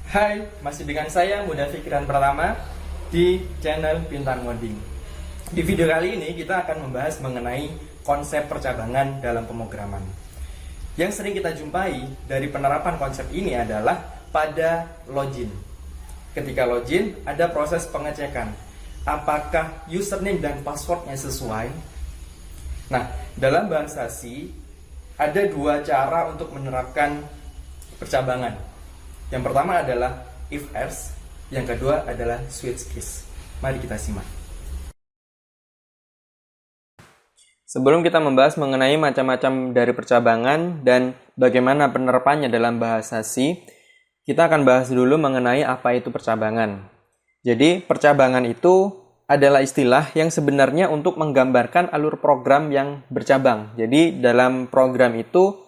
Hai, masih dengan saya Muda Fikiran Pratama di channel Pintar Ngoding. Di video kali ini kita akan membahas mengenai konsep percabangan dalam pemrograman. Yang sering kita jumpai dari penerapan konsep ini adalah pada login. Ketika login, ada proses pengecekan apakah username dan passwordnya sesuai. Nah, dalam bahasa C ada dua cara untuk menerapkan percabangan. Yang pertama adalah if-else, yang kedua adalah switch case. Mari kita simak. Sebelum kita membahas mengenai macam-macam dari percabangan dan bagaimana penerapannya dalam bahasa C, kita akan bahas dulu mengenai apa itu percabangan. Jadi, percabangan itu adalah istilah yang sebenarnya untuk menggambarkan alur program yang bercabang. Jadi, dalam program itu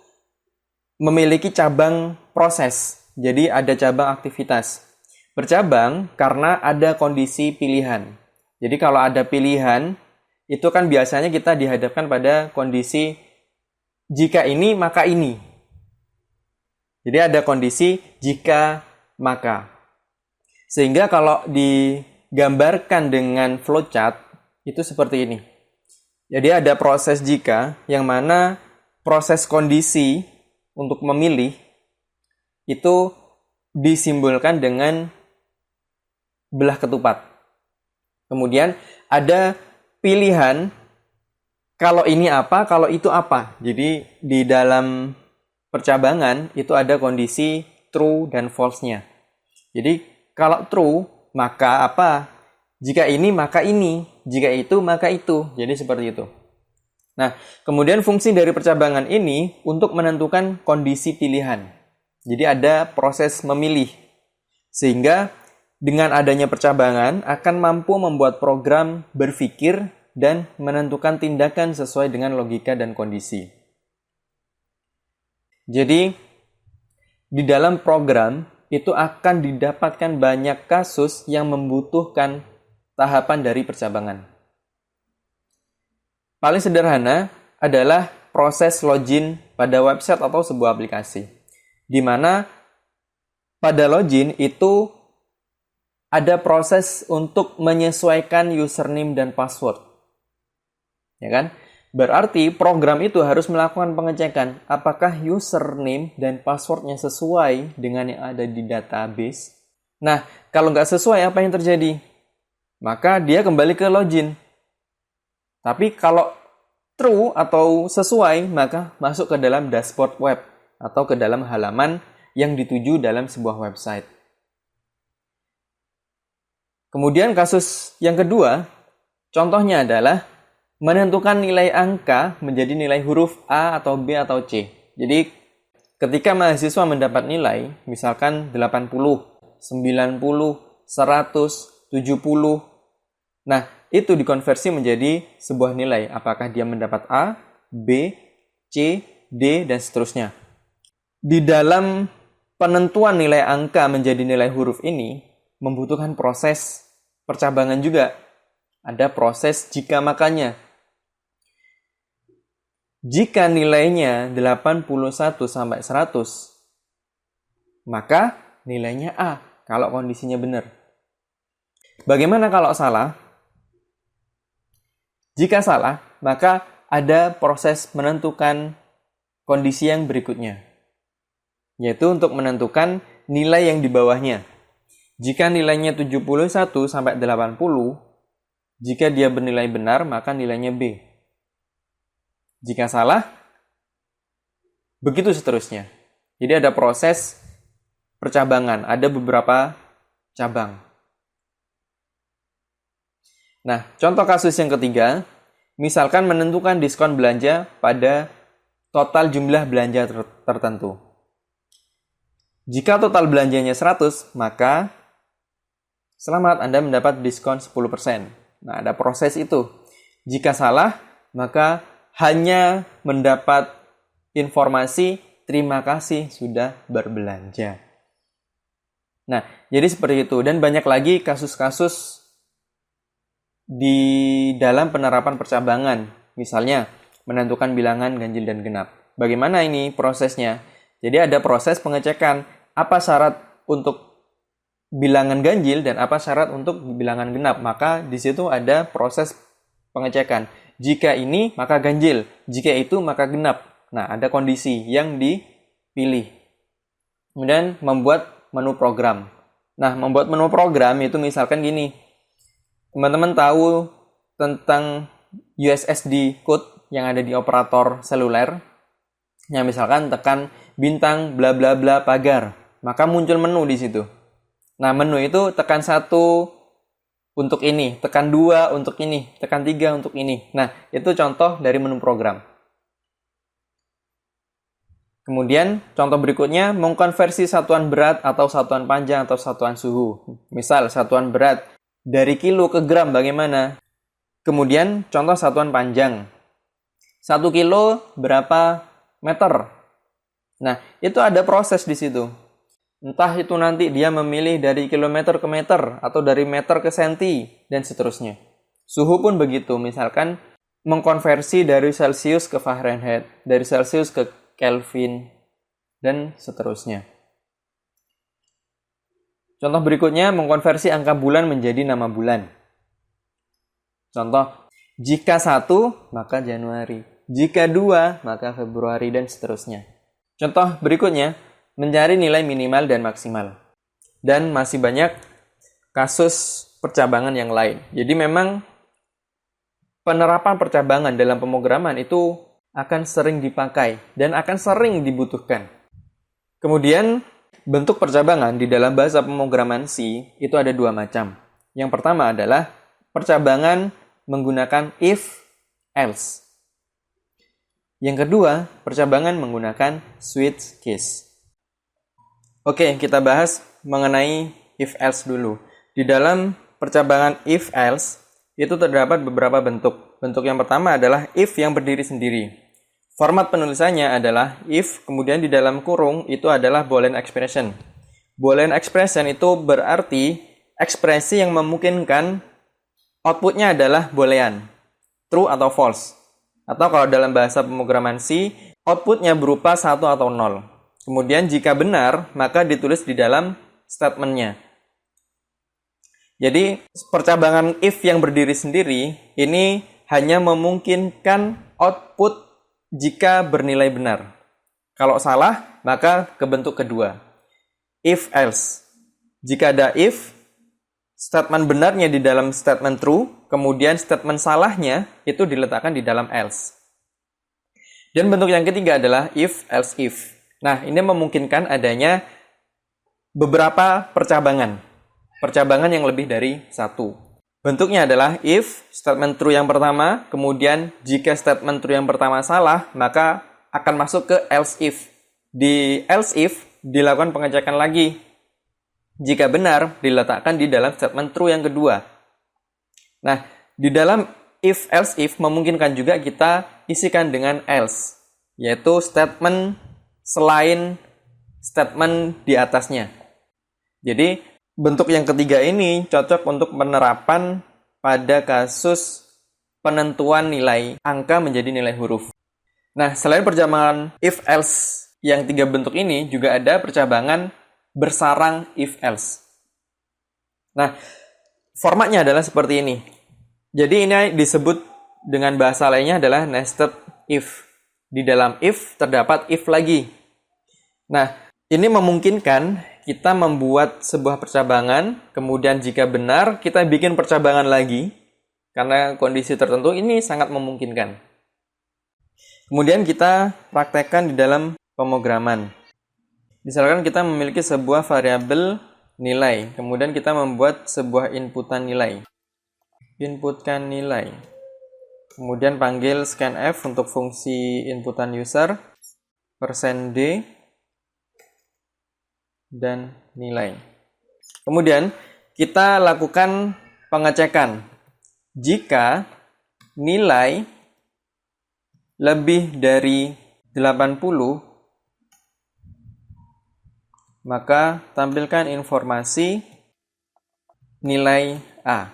memiliki cabang proses. Jadi ada cabang aktivitas. Bercabang karena ada kondisi pilihan. Jadi kalau ada pilihan, itu kan biasanya kita dihadapkan pada kondisi jika ini maka ini. Jadi ada kondisi jika maka. Sehingga kalau digambarkan dengan flowchart, itu seperti ini. Jadi ada proses jika, yang mana proses kondisi untuk memilih itu disimbolkan dengan belah ketupat. Kemudian ada pilihan kalau ini apa, kalau itu apa. Jadi di dalam percabangan itu ada kondisi true dan false-nya. Jadi kalau true maka apa? Jika ini maka ini, jika itu maka itu. Jadi seperti itu. Nah, kemudian fungsi dari percabangan ini untuk menentukan kondisi pilihan. Jadi ada proses memilih, sehingga dengan adanya percabangan akan mampu membuat program berpikir dan menentukan tindakan sesuai dengan logika dan kondisi. Jadi di dalam program itu akan didapatkan banyak kasus yang membutuhkan tahapan dari percabangan. Paling sederhana adalah proses login pada website atau sebuah aplikasi. Di mana pada login itu ada proses untuk menyesuaikan username dan password. Ya kan? Berarti program itu harus melakukan pengecekan apakah username dan passwordnya sesuai dengan yang ada di database. Nah, kalau nggak sesuai apa yang terjadi? Maka dia kembali ke login. Tapi kalau true atau sesuai, maka masuk ke dalam dashboard web atau ke dalam halaman yang dituju dalam sebuah website. Kemudian kasus yang kedua, contohnya adalah menentukan nilai angka menjadi nilai huruf A atau B atau C. Jadi ketika mahasiswa mendapat nilai, misalkan 80, 90, 100, 70, nah itu dikonversi menjadi sebuah nilai. Apakah dia mendapat A, B, C, D, dan seterusnya. Di dalam penentuan nilai angka menjadi nilai huruf ini membutuhkan proses percabangan juga. Ada proses jika makanya. Jika nilainya 81 sampai 100, maka nilainya A kalau kondisinya benar. Bagaimana kalau salah? Jika salah, maka ada proses menentukan kondisi yang berikutnya, yaitu untuk menentukan nilai yang di bawahnya. Jika nilainya 71 sampai 80, jika dia bernilai benar, maka nilainya B. Jika salah, begitu seterusnya. Jadi ada proses percabangan, ada beberapa cabang. Nah, contoh kasus yang ketiga, misalkan menentukan diskon belanja pada total jumlah belanja tertentu. Jika total belanjanya 100, maka selamat, Anda mendapat diskon 10%. Nah, ada proses itu. Jika salah, maka hanya mendapat informasi terima kasih sudah berbelanja. Nah, jadi seperti itu. Dan banyak lagi kasus-kasus di dalam penerapan percabangan. Misalnya, menentukan bilangan ganjil dan genap. Bagaimana ini prosesnya? Jadi ada proses pengecekan apa syarat untuk bilangan ganjil dan apa syarat untuk bilangan genap. Maka di situ ada proses pengecekan. Jika ini, maka ganjil. Jika itu, maka genap. Nah, ada kondisi yang dipilih. Kemudian membuat menu program. Nah, membuat menu program itu misalkan gini. Teman-teman tahu tentang USSD code yang ada di operator seluler. Yang misalkan tekan bintang bla bla bla pagar, maka muncul menu di situ. Nah, menu itu tekan 1 untuk ini, tekan 2 untuk ini, tekan 3 untuk ini. Nah, itu contoh dari menu program. Kemudian, contoh berikutnya, mengkonversi satuan berat atau satuan panjang atau satuan suhu. Misal, satuan berat dari kilo ke gram bagaimana? Kemudian, contoh satuan panjang. 1 kilo berapa meter? Nah, itu ada proses di situ. Entah itu nanti dia memilih dari kilometer ke meter, atau dari meter ke senti, dan seterusnya. Suhu pun begitu, misalkan mengkonversi dari Celsius ke Fahrenheit, dari Celsius ke Kelvin, dan seterusnya. Contoh berikutnya, mengkonversi angka bulan menjadi nama bulan. Contoh, jika 1, maka Januari. Jika 2, maka Februari, dan seterusnya. Contoh berikutnya, mencari nilai minimal dan maksimal. Dan masih banyak kasus percabangan yang lain. Jadi memang penerapan percabangan dalam pemrograman itu akan sering dipakai dan akan sering dibutuhkan. Kemudian, bentuk percabangan di dalam bahasa pemrograman C itu ada 2 macam. Yang pertama adalah percabangan menggunakan if, else. Yang kedua, percabangan menggunakan switch case. Oke, kita bahas mengenai if else dulu. Di dalam percabangan if else, itu terdapat beberapa bentuk. Bentuk yang pertama adalah if yang berdiri sendiri. Format penulisannya adalah if, kemudian di dalam kurung itu adalah Boolean expression. Boolean expression itu berarti ekspresi yang memungkinkan outputnya adalah Boolean, true atau false. Atau kalau dalam bahasa pemrograman C, outputnya berupa 1 atau 0. Kemudian jika benar, maka ditulis di dalam statementnya. Jadi, percabangan if yang berdiri sendiri, ini hanya memungkinkan output jika bernilai benar. Kalau salah, maka ke bentuk kedua. If else. Jika ada if, statement benarnya di dalam statement true, kemudian statement salahnya itu diletakkan di dalam else. Dan bentuk yang ketiga adalah if, else, if. Nah, ini memungkinkan adanya beberapa percabangan. Percabangan yang lebih dari 1. Bentuknya adalah if, statement true yang pertama, kemudian jika statement true yang pertama salah, maka akan masuk ke else if. Di else if, dilakukan pengecekan lagi. Jika benar, diletakkan di dalam statement true yang kedua. Nah, di dalam if, else, if memungkinkan juga kita isikan dengan else, yaitu statement selain statement di atasnya. Jadi, bentuk yang ketiga ini cocok untuk penerapan pada kasus penentuan nilai angka menjadi nilai huruf. Nah, selain percabangan if, else yang 3 bentuk ini, juga ada percabangan bersarang if, else. Nah, formatnya adalah seperti ini. Jadi ini disebut dengan bahasa lainnya adalah nested if. Di dalam if terdapat if lagi. Nah, ini memungkinkan kita membuat sebuah percabangan, kemudian jika benar kita bikin percabangan lagi, karena kondisi tertentu ini sangat memungkinkan. Kemudian kita praktekkan di dalam pemrograman. Misalkan kita memiliki sebuah variabel nilai, kemudian kita membuat sebuah inputan nilai. Inputkan nilai. Kemudian panggil scanf untuk fungsi inputan user, %d, dan nilai. Kemudian kita lakukan pengecekan. Jika nilai lebih dari 80, maka tampilkan informasi nilai A.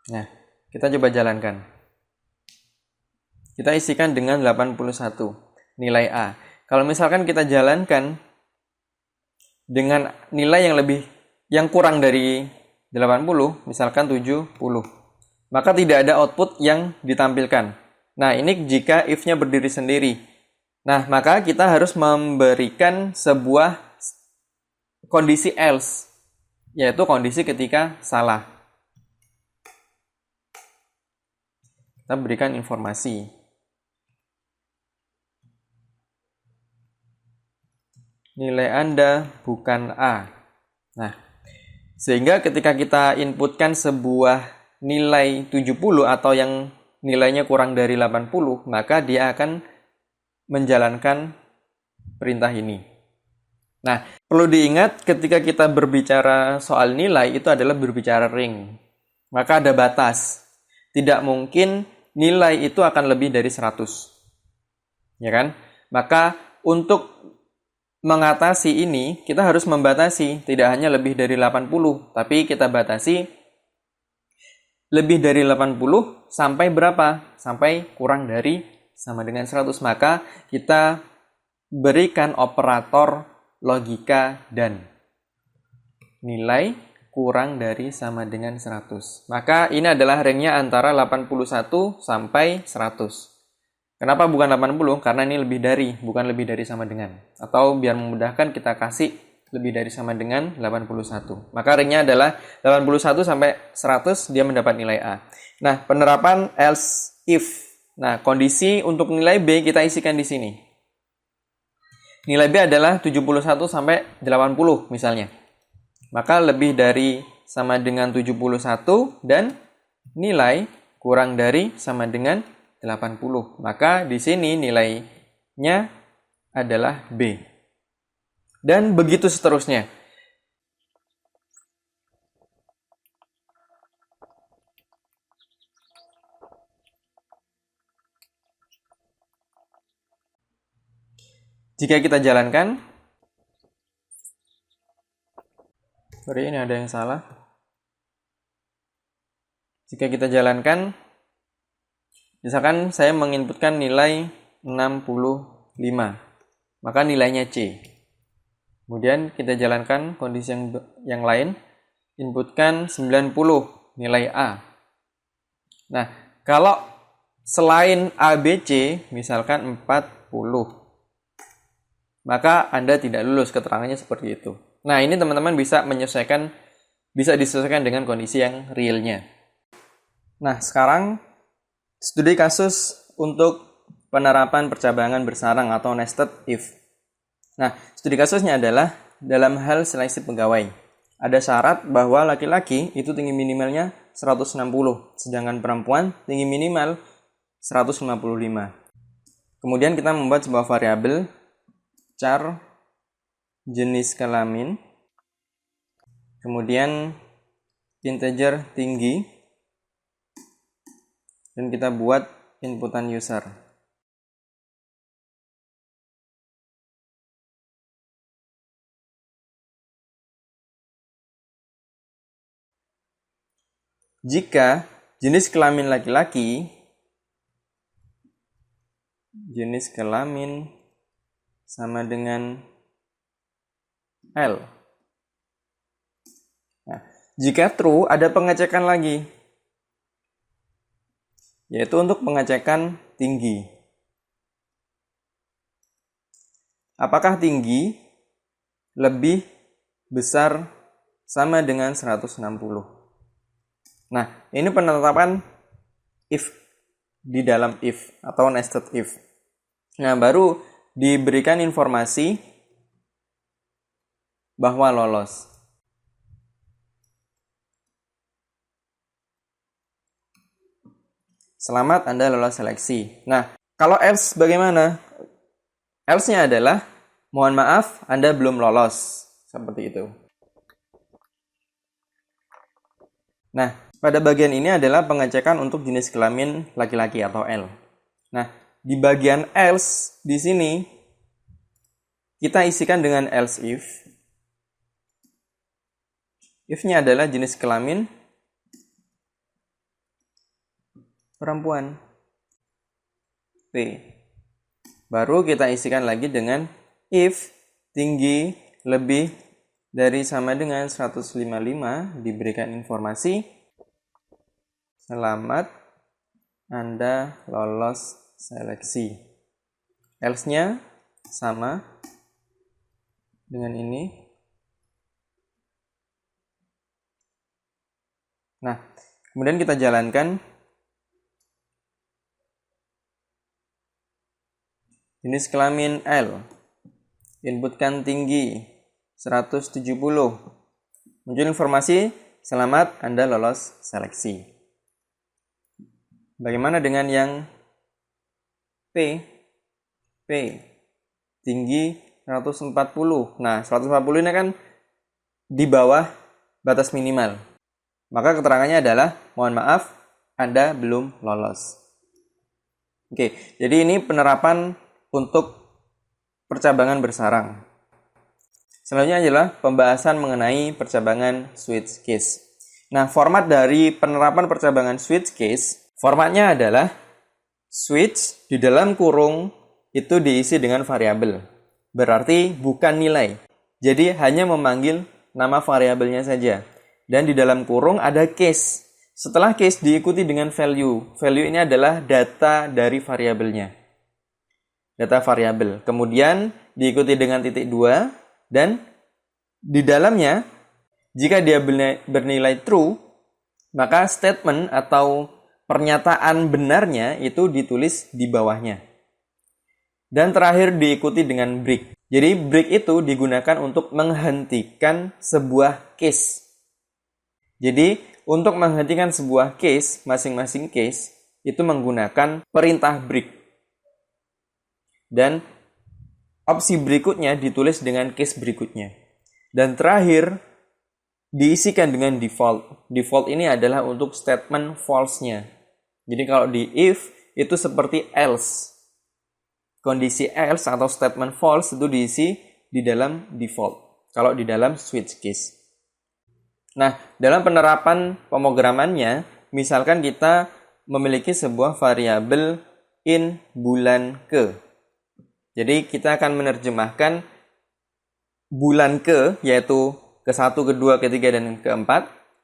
Nah, kita coba jalankan. Kita isikan dengan 81, nilai A. Kalau misalkan kita jalankan dengan nilai yang kurang dari 80, misalkan 70. Maka tidak ada output yang ditampilkan. Nah, ini jika if-nya berdiri sendiri. Nah, maka kita harus memberikan sebuah kondisi else, yaitu kondisi ketika salah. Kita berikan informasi. Nilai Anda bukan A. Nah, sehingga ketika kita inputkan sebuah nilai 70 atau yang nilainya kurang dari 80, maka dia akan menjalankan perintah ini. Nah, perlu diingat ketika kita berbicara soal nilai, itu adalah berbicara ring. Maka ada batas. Tidak mungkin nilai itu akan lebih dari 100. Ya kan? Maka untuk mengatasi ini, kita harus membatasi. Tidak hanya lebih dari 80, tapi kita batasi lebih dari 80 sampai berapa? Sampai kurang dari sama dengan 100. Maka kita berikan operator logika dan nilai kurang dari sama dengan 100. Maka ini adalah ringnya antara 81 sampai 100. Kenapa bukan 80? Karena ini lebih dari, bukan lebih dari sama dengan. Atau biar memudahkan kita kasih lebih dari sama dengan 81. Maka ringnya adalah 81 sampai 100, dia mendapat nilai A. Nah, penerapan else if. Nah, kondisi untuk nilai B kita isikan di sini. Nilai B adalah 71 sampai 80 misalnya. Maka lebih dari sama dengan 71 dan nilai kurang dari sama dengan 80. Maka di sini nilainya adalah B. Dan begitu seterusnya. Jika kita jalankan, sorry, ini ada yang salah. Jika kita jalankan, misalkan saya menginputkan nilai 65, maka nilainya C. Kemudian kita jalankan kondisi yang lain, inputkan 90, nilai A. Nah, kalau selain ABC, misalkan 40, maka Anda tidak lulus, keterangannya seperti itu. Nah, ini teman-teman bisa disesuaikan dengan kondisi yang realnya. Nah, sekarang studi kasus untuk penerapan percabangan bersarang atau nested if. Nah, studi kasusnya adalah dalam hal seleksi pegawai. Ada syarat bahwa laki-laki itu tinggi minimalnya 160, sedangkan perempuan tinggi minimal 155. Kemudian kita membuat sebuah variabel char jenis kelamin, kemudian integer tinggi, dan kita buat inputan user. Jika jenis kelamin laki-laki, jenis kelamin sama dengan L. Nah, jika true, ada pengecekan lagi, yaitu untuk pengecekan tinggi. Apakah tinggi lebih besar sama dengan 160? Nah, ini penetapan if di dalam if atau nested if. Nah, baru diberikan informasi bahwa lolos. Selamat, Anda lolos seleksi. Nah, kalau else bagaimana? Else-nya adalah, mohon maaf, Anda belum lolos. Seperti itu. Nah, pada bagian ini adalah pengecekan untuk jenis kelamin laki-laki atau L. Nah, di bagian else di sini kita isikan dengan else if. If-nya adalah jenis kelamin perempuan. P. Baru kita isikan lagi dengan if tinggi lebih Dari sama dengan 155 diberikan informasi, selamat, Anda lolos seleksi. Else-nya sama dengan ini. Nah, kemudian kita jalankan. Jenis kelamin L. Inputkan tinggi 170. Muncul informasi, selamat, Anda lolos seleksi. Bagaimana dengan yang P? Tinggi 140. Nah, 140 ini kan di bawah batas minimal. Maka keterangannya adalah, mohon maaf, Anda belum lolos. Oke, jadi ini penerapan untuk percabangan bersarang. Selanjutnya adalah pembahasan mengenai percabangan switch case. Nah, format dari penerapan percabangan switch case, formatnya adalah switch di dalam kurung itu diisi dengan variabel. Berarti bukan nilai. Jadi hanya memanggil nama variabelnya saja. Dan di dalam kurung ada case. Setelah case diikuti dengan value. Value ini adalah data dari variabelnya. Data variabel. Kemudian diikuti dengan titik 2. Dan di dalamnya, jika dia bernilai true, maka statement atau pernyataan benarnya itu ditulis di bawahnya. Dan terakhir diikuti dengan break. Jadi break itu digunakan untuk menghentikan sebuah case. Jadi untuk menghentikan sebuah case, masing-masing case, itu menggunakan perintah break. Dan opsi berikutnya ditulis dengan case berikutnya. Dan terakhir, diisikan dengan default. Default ini adalah untuk statement false-nya. Jadi kalau di if, itu seperti else. Kondisi else atau statement false itu diisi di dalam default. Kalau di dalam switch case. Nah, dalam penerapan pemrogramannya, misalkan kita memiliki sebuah variabel in bulan ke. Jadi kita akan menerjemahkan bulan ke, yaitu ke-1, ke-2, ke-3, dan ke-4,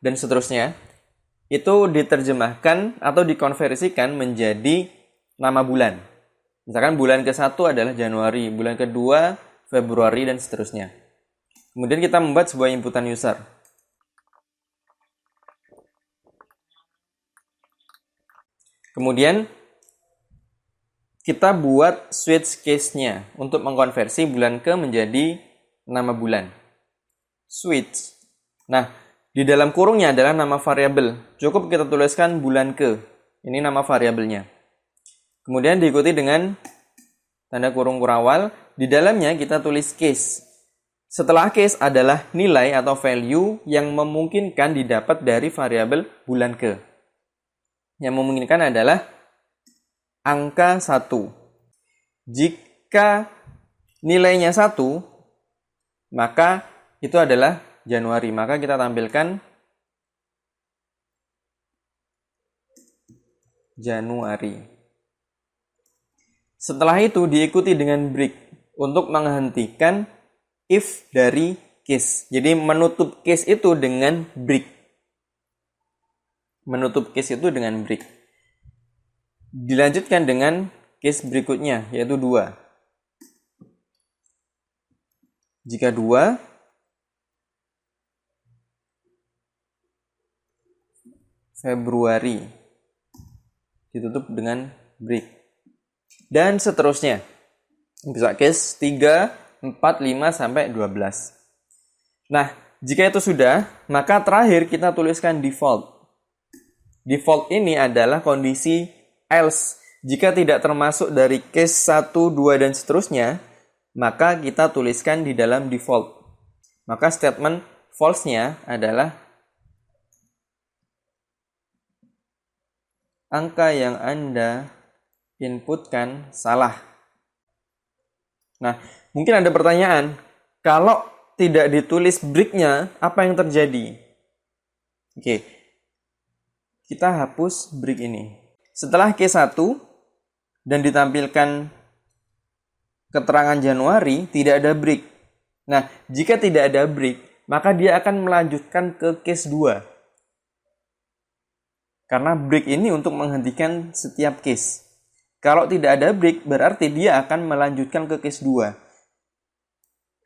dan seterusnya. Itu diterjemahkan atau dikonversikan menjadi nama bulan. Misalkan bulan ke-1 adalah Januari, bulan ke-2 Februari, dan seterusnya. Kemudian kita membuat sebuah inputan user. Kemudian kita buat switch case-nya untuk mengkonversi bulan ke menjadi nama bulan. Switch. Nah, di dalam kurungnya adalah nama variabel. Cukup kita tuliskan bulan ke. Ini nama variabelnya. Kemudian diikuti dengan tanda kurung kurawal. Di dalamnya kita tulis case. Setelah case adalah nilai atau value yang memungkinkan didapat dari variabel bulan ke. Yang memungkinkan adalah angka 1. Jika nilainya 1, maka itu adalah Januari. Maka kita tampilkan Januari. Setelah itu diikuti dengan break untuk menghentikan if dari case. Jadi menutup case itu dengan break. Menutup case itu dengan break. Dilanjutkan dengan case berikutnya, yaitu 2. Jika 2, Februari, ditutup dengan break. Dan seterusnya. Bisa case 3, 4, 5, sampai 12. Nah, jika itu sudah, maka terakhir kita tuliskan default. Default ini adalah kondisi else. Jika tidak termasuk dari case 1, 2, dan seterusnya, maka kita tuliskan di dalam default. Maka statement false-nya adalah angka yang Anda inputkan salah. Nah, mungkin ada pertanyaan, kalau tidak ditulis break-nya, apa yang terjadi? Oke, kita hapus break ini. Setelah case 1 dan ditampilkan keterangan Januari, tidak ada break. Nah, jika tidak ada break, maka dia akan melanjutkan ke case 2. Karena break ini untuk menghentikan setiap case. Kalau tidak ada break, berarti dia akan melanjutkan ke case 2.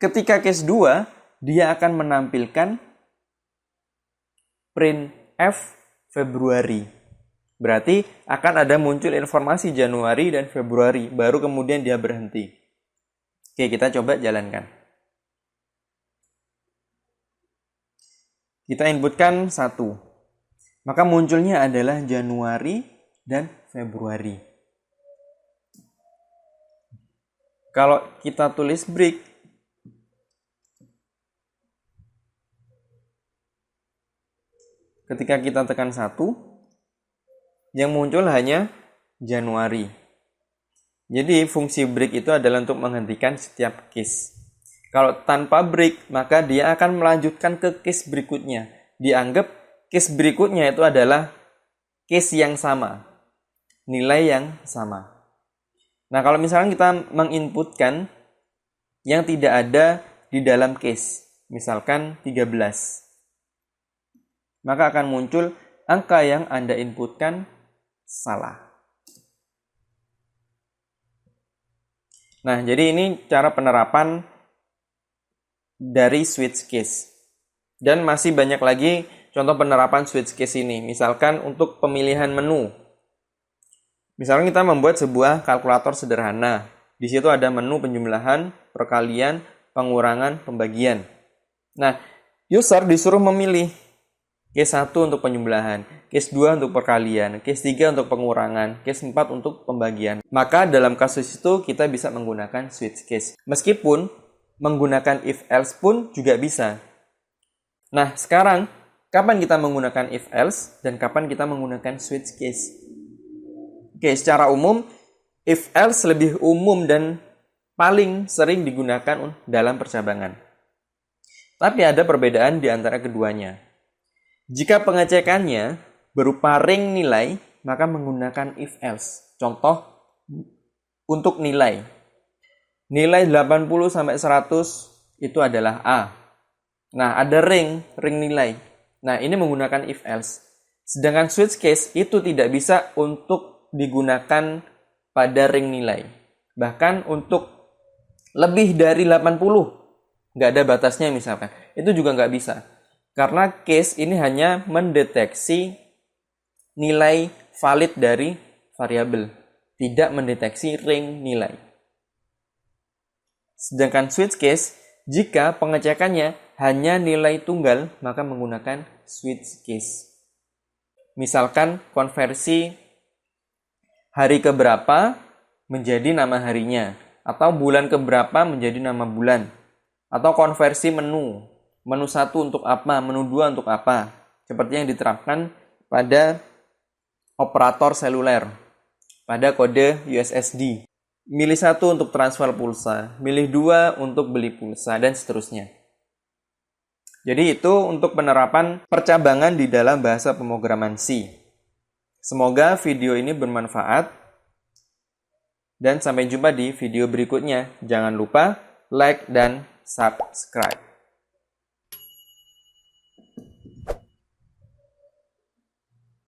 Ketika case 2, dia akan menampilkan printf Februari. Berarti akan ada muncul informasi Januari dan Februari, baru kemudian dia berhenti. Oke, kita coba jalankan. Kita inputkan 1. Maka munculnya adalah Januari dan Februari. Kalau kita tulis break, ketika kita tekan 1, yang muncul hanya Januari. Jadi fungsi break itu adalah untuk menghentikan setiap case. Kalau tanpa break, maka dia akan melanjutkan ke case berikutnya. Dianggap case berikutnya itu adalah case yang sama, nilai yang sama. Nah, kalau misalkan kita menginputkan yang tidak ada di dalam case, misalkan 13, maka akan muncul angka yang Anda inputkan salah. Nah, jadi ini cara penerapan dari switch case. Dan masih banyak lagi contoh penerapan switch case ini. Misalkan untuk pemilihan menu. Misalkan kita membuat sebuah kalkulator sederhana. Di situ ada menu penjumlahan, perkalian, pengurangan, pembagian. Nah, user disuruh memilih case 1 untuk penjumlahan, case 2 untuk perkalian, case 3 untuk pengurangan, case 4 untuk pembagian. Maka dalam kasus itu kita bisa menggunakan switch case. Meskipun menggunakan if else pun juga bisa. Nah, sekarang kapan kita menggunakan if else dan kapan kita menggunakan switch case? Oke, secara umum if else lebih umum dan paling sering digunakan dalam percabangan. Tapi ada perbedaan di antara keduanya. Jika pengecekannya berupa ring nilai, maka menggunakan if else. Contoh untuk nilai. Nilai 80 sampai 100 itu adalah A. Nah, ada ring nilai. Nah, ini menggunakan if else. Sedangkan switch case itu tidak bisa untuk digunakan pada ring nilai. Bahkan untuk lebih dari 80, nggak ada batasnya misalkan. Itu juga nggak bisa. Karena case ini hanya mendeteksi nilai valid dari variabel, tidak mendeteksi ring nilai. Sedangkan switch case, jika pengecekannya hanya nilai tunggal, maka menggunakan switch case. Misalkan konversi hari keberapa menjadi nama harinya, atau bulan keberapa menjadi nama bulan, atau konversi menu 1 untuk apa, menu 2 untuk apa. Seperti yang diterapkan pada operator seluler, pada kode USSD. Milih 1 untuk transfer pulsa, milih 2 untuk beli pulsa, dan seterusnya. Jadi itu untuk penerapan percabangan di dalam bahasa pemrograman C. Semoga video ini bermanfaat. Dan sampai jumpa di video berikutnya. Jangan lupa like dan subscribe.